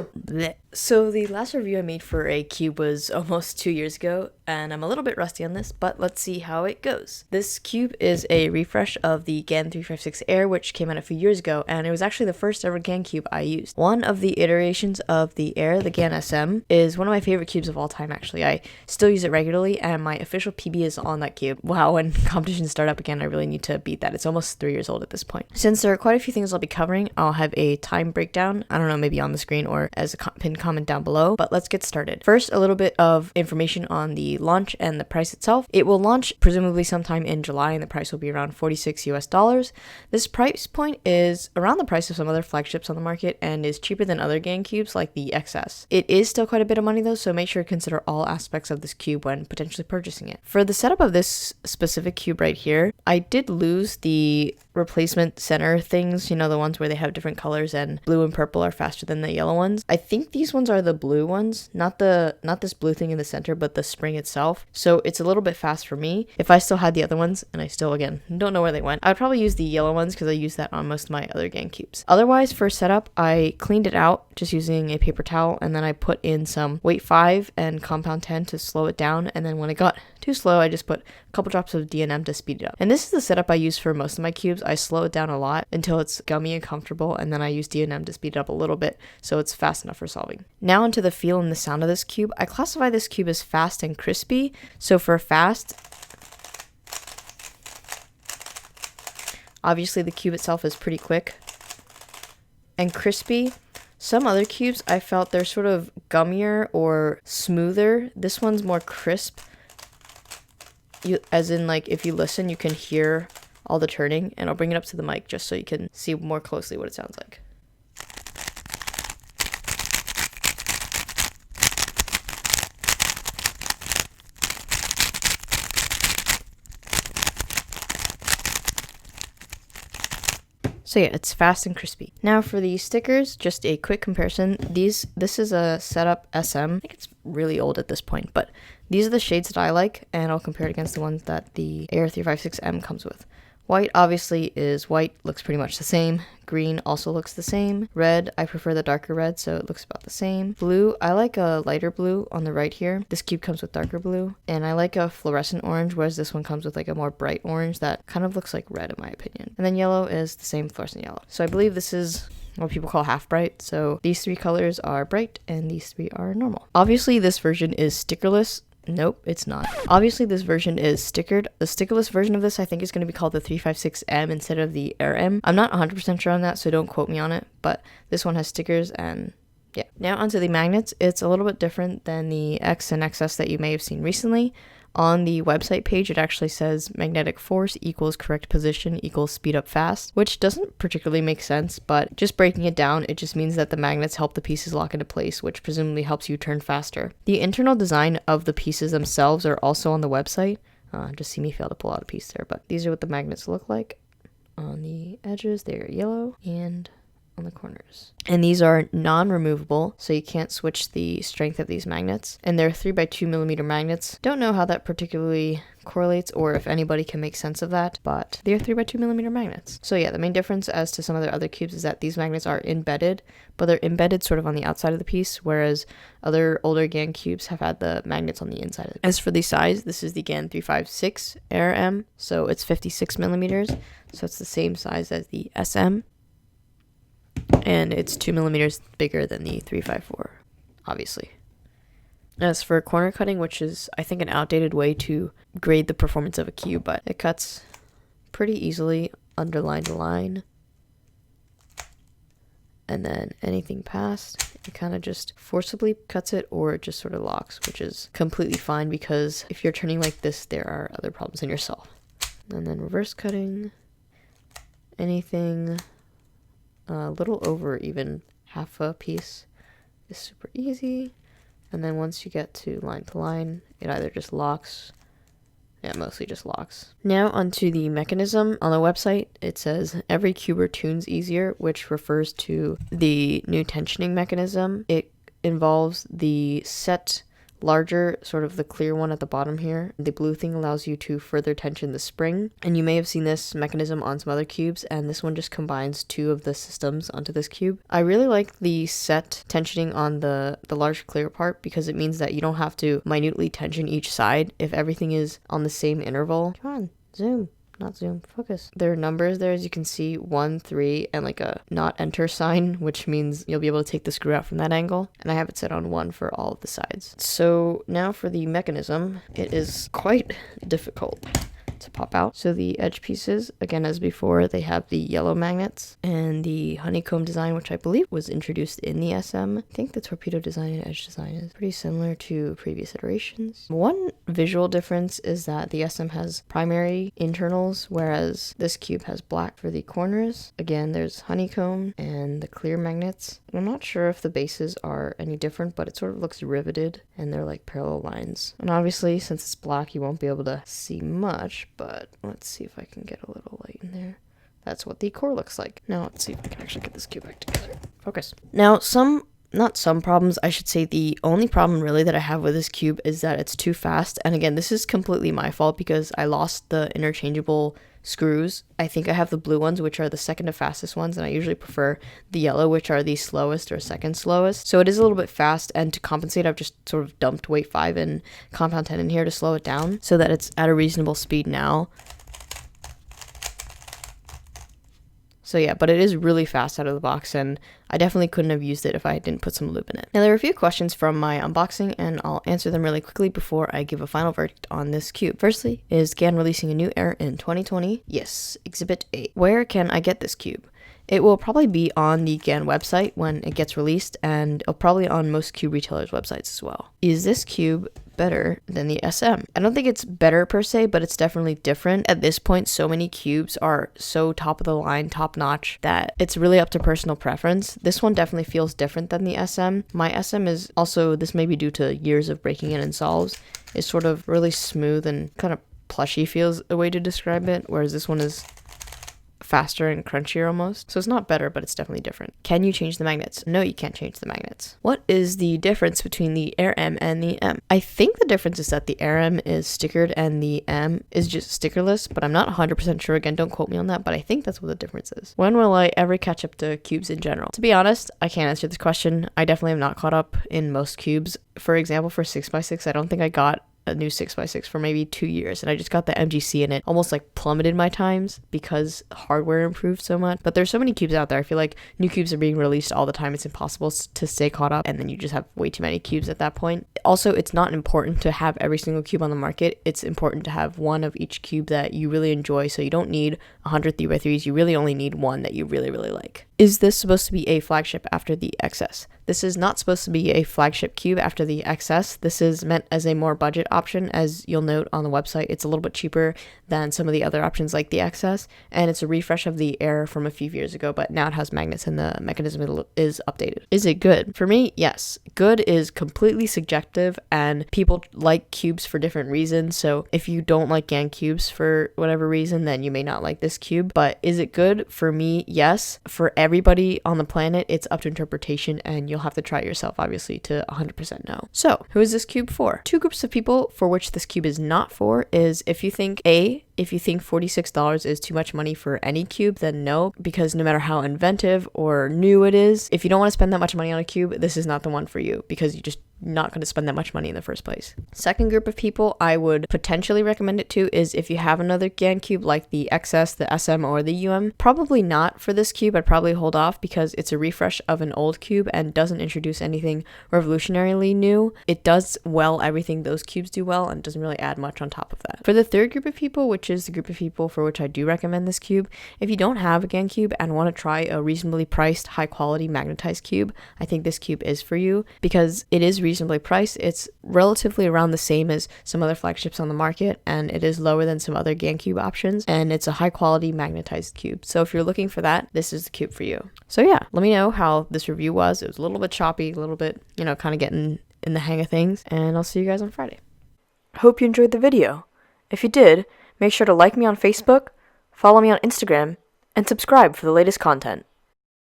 Blech. So the last review I made for a cube was almost 2 years ago, and I'm a little bit rusty on this, but let's see how it goes. This cube is a refresh of the GAN 356 Air, which came out a few years ago, and it was actually the first ever GAN cube I used. One of the iterations of the Air, the GAN SM, is one of my favorite cubes of all time, actually. I still use it regularly, and my official PB is on that cube. Wow, when competitions start up again, I really need to beat that. It's almost 3 years old at this point. Since there are quite a few things I'll be covering, I'll have a time breakdown, I don't know, maybe on the screen or as a pinned comment down below, but let's get started. First, a little bit of information on the launch and the price itself. It will launch presumably sometime in July, and the price will be around $46 US. This price point is around the price of some other flagships on the market and is cheaper than other GAN cubes like the XS. It is still quite a bit of money though, so make sure to consider all aspects of this cube when potentially purchasing it. For the setup of this specific cube right here, I did lose the replacement center things, you know, the ones where they have different colors and blue and purple are faster than the yellow ones. I think these ones are the blue ones, not this blue thing in the center, but the spring itself. So it's a little bit fast for me. If I still had the other ones, and I still, again, don't know where they went, I would probably use the yellow ones because I use that on most of my other GAN cubes. Otherwise, for setup, I cleaned it out just using a paper towel, and then I put in some weight 5 and compound 10 to slow it down, and then when it got too slow, I just put a couple drops of DNM to speed it up. And this is the setup I use for most of my cubes. I slow it down a lot until it's gummy and comfortable, and then I use DNM to speed it up a little bit so it's fast enough for solving. Now onto the feel and the sound of this cube. I classify this cube as fast and crispy. So for fast, obviously the cube itself is pretty quick. And crispy, some other cubes I felt they're sort of gummier or smoother. This one's more crisp. As in, like, if you listen, you can hear all the turning, and I'll bring it up to the mic just so you can see more closely what it sounds like. So yeah, it's fast and crispy. Now for the stickers, just a quick comparison. This is a setup SM. I think it's really old at this point, but these are the shades that I like, and I'll compare it against the ones that the Air 356M comes with. White obviously is white, looks pretty much the same. Green also looks the same. Red, I prefer the darker red, so it looks about the same. Blue, I like a lighter blue on the right here. This cube comes with darker blue. And I like a fluorescent orange, whereas this one comes with like a more bright orange that kind of looks like red in my opinion. And then yellow is the same fluorescent yellow. So I believe this is what people call half bright. So these three colors are bright and these three are normal. Obviously this version is stickerless. Nope, it's not. Obviously, this version is stickered. The stickerless version of this, I think, is going to be called the 356M instead of the Air M. I'm not 100% sure on that, so don't quote me on it, but this one has stickers and yeah. Now onto the magnets. It's a little bit different than the X and XS that you may have seen recently. On the website page, it actually says magnetic force equals correct position equals speed up fast, which doesn't particularly make sense, but just breaking it down, it just means that the magnets help the pieces lock into place, which presumably helps you turn faster. The internal design of the pieces themselves are also on the website. Just see me fail to pull out a piece there, but these are what the magnets look like. On the edges, they're yellow, and on the corners. And these are non-removable, so you can't switch the strength of these magnets. And they're 3x2mm magnets. Don't know how that particularly correlates or if anybody can make sense of that, but they're 3x2mm magnets. So yeah, the main difference as to some of the other cubes is that these magnets are embedded, but they're embedded sort of on the outside of the piece, whereas other older GAN cubes have had the magnets on the inside of it. As for the size, this is the GAN 356 Air M, so it's 56mm, so it's the same size as the SM. And it's 2mm bigger than the 354, obviously. As for corner cutting, which is, I think, an outdated way to grade the performance of a cube, but it cuts pretty easily under line to line. And then anything past, it kind of just forcibly cuts it, or it just sort of locks, which is completely fine because if you're turning like this, there are other problems in yourself. And then reverse cutting, anything a little over even half a piece is super easy. And then once you get to line, it either just locks. Yeah, mostly just locks. Now onto the mechanism. On the website, it says every cuber tunes easier, which refers to the new tensioning mechanism. It involves the set larger, sort of the clear one at the bottom here. The blue thing allows you to further tension the spring, and you may have seen this mechanism on some other cubes, and this one just combines two of the systems onto this cube. I really like the set tensioning on the large clear part because it means that you don't have to minutely tension each side if everything is on the same interval. Come on, zoom. Not zoom, focus. There are numbers there, as you can see, 1, 3, and like a not enter sign, which means you'll be able to take the screw out from that angle. And I have it set on 1 for all of the sides. So now for the mechanism, it is quite difficult to pop out. So the edge pieces, again as before, they have the yellow magnets and the honeycomb design, which I believe was introduced in the SM. I think the torpedo design and edge design is pretty similar to previous iterations. One visual difference is that the SM has primary internals, whereas this cube has black for the corners. Again, there's honeycomb and the clear magnets. I'm not sure if the bases are any different, but it sort of looks riveted and they're like parallel lines. And obviously, since it's black, you won't be able to see much, but let's see if I can get a little light in there. That's what the core looks like. Now let's see if I can actually get this cube back together. Focus. Now not some problems, I should say the only problem really that I have with this cube is that it's too fast. And again, this is completely my fault because I lost the interchangeable screws. I think I have the blue ones, which are the second to fastest ones, and I usually prefer the yellow, which are the slowest or second slowest. So it is a little bit fast, and to compensate, I've just sort of dumped weight 5 and compound 10 in here to slow it down so that it's at a reasonable speed now. So yeah, but it is really fast out of the box, and I definitely couldn't have used it if I didn't put some lube in it. Now, there are a few questions from my unboxing, and I'll answer them really quickly before I give a final verdict on this cube. Firstly, is GAN releasing a new error in 2020? Yes, Exhibit A. Where can I get this cube? It will probably be on the GAN website when it gets released, and it'll probably on most cube retailers' websites as well. Is this cube better than the SM? I don't think it's better per se, but it's definitely different. At this point, so many cubes are so top of the line, top notch, that it's really up to personal preference. This one definitely feels different than the SM. My SM is also, this may be due to years of breaking in and solves, is sort of really smooth and kind of plushy feels a way to describe it, whereas this one is faster and crunchier almost. So it's not better, but it's definitely different. Can you change the magnets? No, you can't change the magnets. What is the difference between the Air M and the M? I think the difference is that the Air M is stickered and the M is just stickerless, but I'm not 100% sure. Again, don't quote me on that, but I think that's what the difference is. When will I ever catch up to cubes in general? To be honest, I can't answer this question. I definitely have not caught up in most cubes. For example, for 6x6, I don't think I got a new 6x6 for maybe 2 years, and I just got the MGC, and it almost like plummeted my times because hardware improved so much. But there's so many cubes out there. I feel like new cubes are being released all the time. It's impossible to stay caught up, and then you just have way too many cubes at that point. Also, it's not important to have every single cube on the market. It's important to have one of each cube that you really enjoy, so you don't need 100 3x3s. You really only need one that you really, really like. Is this supposed to be a flagship after the XS? This is not supposed to be a flagship cube after the XS. This is meant as a more budget option. As you'll note on the website, it's a little bit cheaper than some of the other options like the XS, and it's a refresh of the Air from a few years ago, but now it has magnets and the mechanism is updated. Is it good? For me, yes. Good is completely subjective, and people like cubes for different reasons, so if you don't like GAN cubes for whatever reason, then you may not like this cube. But is it good? For me, yes. For everybody on the planet, it's up to interpretation, and you'll have to try it yourself, obviously, to 100% know. So, who is this cube for? Two groups of people for which this cube is not for is if you think $46 is too much money for any cube, then no, because no matter how inventive or new it is, if you don't want to spend that much money on a cube, this is not the one for you because you just not going to spend that much money in the first place. Second group of people I would potentially recommend it to is if you have another GAN cube like the XS, the SM, or the UM. Probably not for this cube. I'd probably hold off because it's a refresh of an old cube and doesn't introduce anything revolutionarily new. It does well everything those cubes do well and doesn't really add much on top of that. For the third group of people, which is the group of people for which I do recommend this cube, if you don't have a GAN cube and want to try a reasonably priced, high quality magnetized cube, I think this cube is for you because it is reasonably priced. It's relatively around the same as some other flagships on the market, and it is lower than some other GAN cube options, and it's a high quality magnetized cube. So if you're looking for that, this is the cube for you. So yeah, let me know how this review was. It was a little bit choppy, a little bit, kind of getting in the hang of things, and I'll see you guys on Friday. Hope you enjoyed the video. If you did, make sure to like me on Facebook, follow me on Instagram, and subscribe for the latest content.